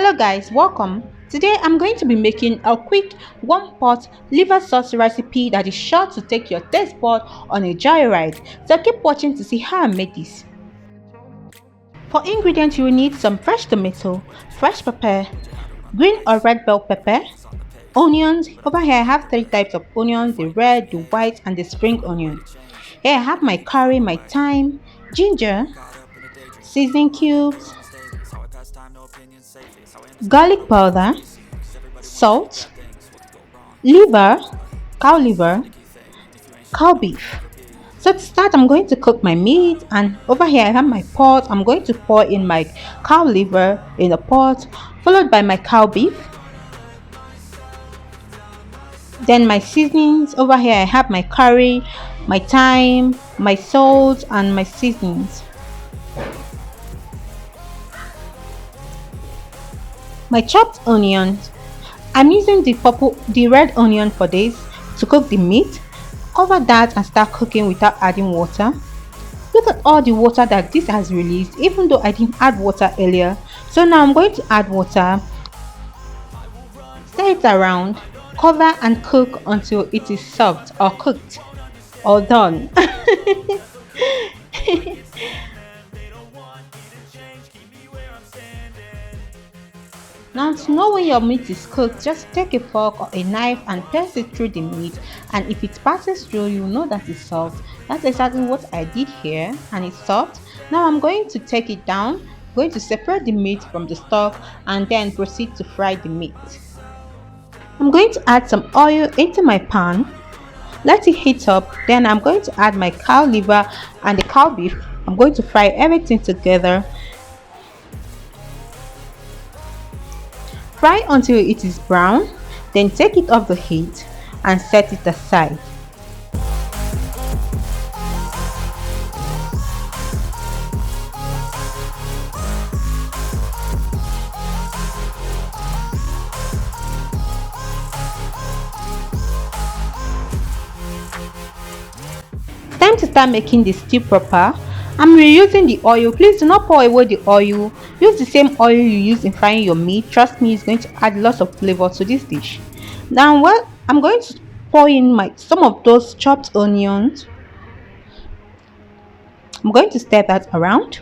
Hello guys, welcome. Today I'm going to be making a quick one pot liver sauce recipe that is sure to take your taste bud on a joyride. So keep watching to see how I made this. For ingredients you will need some fresh tomato, fresh pepper, green or red bell pepper, onions. Over here I have three types of onions, the red, the white and the spring onion. Here I have my curry, my thyme, ginger, seasoning cubes, garlic powder, salt, liver, cow liver, cow beef. So to start, I'm going to cook my meat, and over here I have my pot. I'm going to pour in my cow liver in the pot, followed by my cow beef. Then my seasonings. Over here I have my curry, my thyme, my salt, and my seasonings. My chopped onions. I'm using the red onion for this to cook the meat. Cover that and start cooking without adding water. Look at all the water that this has released, even though I didn't add water earlier. So now I'm going to add water, stir it around, cover and cook until it is soft or cooked or done. Now to know when your meat is cooked, just take a fork or a knife and press it through the meat, and if it passes through, you know that it's soft. That's exactly what I did here, and it's soft. Now I'm going to take it down, going to separate the meat from the stock and then proceed to fry the meat. I'm going to add some oil into my pan, let it heat up, then I'm going to add my cow liver and the cow beef. I'm going to fry everything together. Fry until it is brown, then take it off the heat and set it aside. Time to start making the stew proper. I'm reusing the oil. Please do not pour away the oil. Use the same oil you use in frying your meat. Trust me, it's going to add lots of flavor to this dish. Now I'm going to pour in some of those chopped onions. I'm going to stir that around.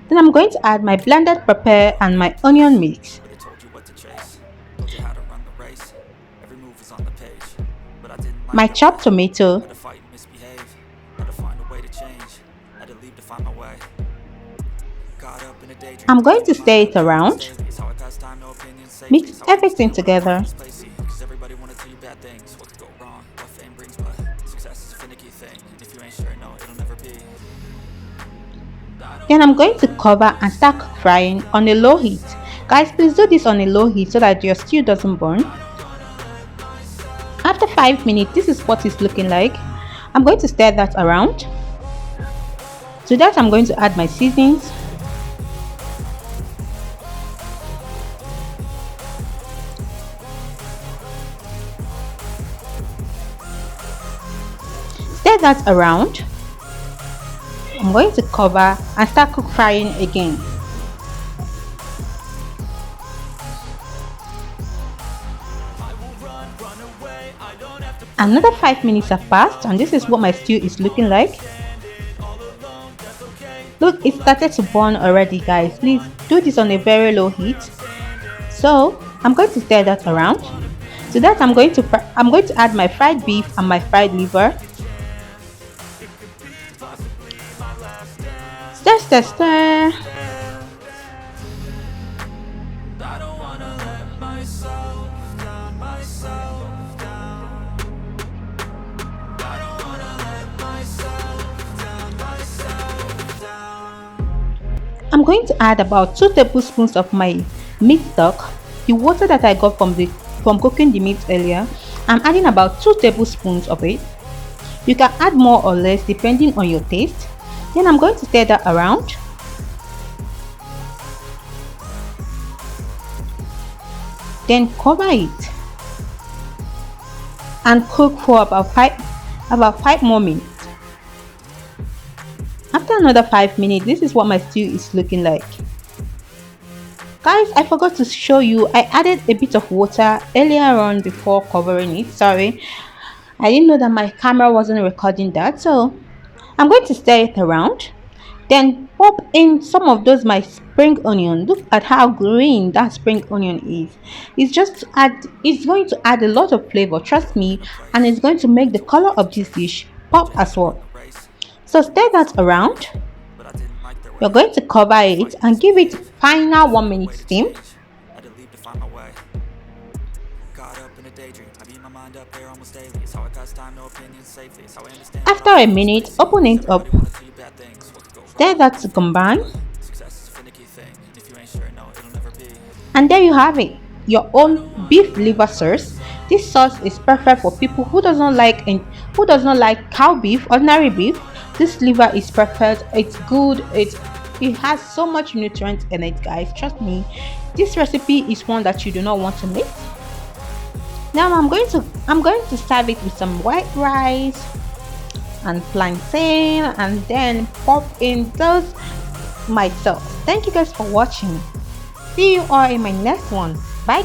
Then I'm going to add my blended pepper and my onion mix. My chopped tomato. I'm going to stir it around. Mix everything together. Then I'm going to cover and start frying on a low heat. Guys, please do this on a low heat so that your stew doesn't burn. After 5 minutes, this is what it's looking like. I'm going to stir that around. To that, I'm going to add my seasonings. Stir that around. I'm going to cover and start frying again. Another 5 minutes have passed, and this is what my stew is looking like. Look, it started to burn already, guys. Please do this on a very low heat. So I'm going to stir that around. To that, I'm going to add my fried beef and my fried liver. Stir, stir, stir. I'm going to add about 2 tablespoons of my meat stock, the water that I got from cooking the meat earlier. I'm adding about 2 tablespoons of it. You can add more or less depending on your taste. Then I'm going to stir that around. Then cover it and cook for about five more minutes. After After another 5 minutes, this is what my stew is looking like. Guys, I forgot to show you, I added a bit of water earlier on before covering it. Sorry, I didn't know that my camera wasn't recording that. So I'm going to stir it around. Then pop in some of those my spring onion. Look at how green that spring onion is. It's going to add a lot of flavor, trust me, and it's going to make the color of this dish pop as well. So stir that around. You're going to cover it and give it final 1 minute steam. After a minute, open it up. Stir that to combine. And there you have it, your own beef liver sauce. This sauce is perfect for people who does not like cow beef, ordinary beef. This liver is perfect. It's good. It has so much nutrients in it, guys. Trust me. This recipe is one that you do not want to miss. Now I'm going to serve it with some white rice and plantain, and then pop in those myself. Thank you guys for watching. See you all in my next one. Bye guys.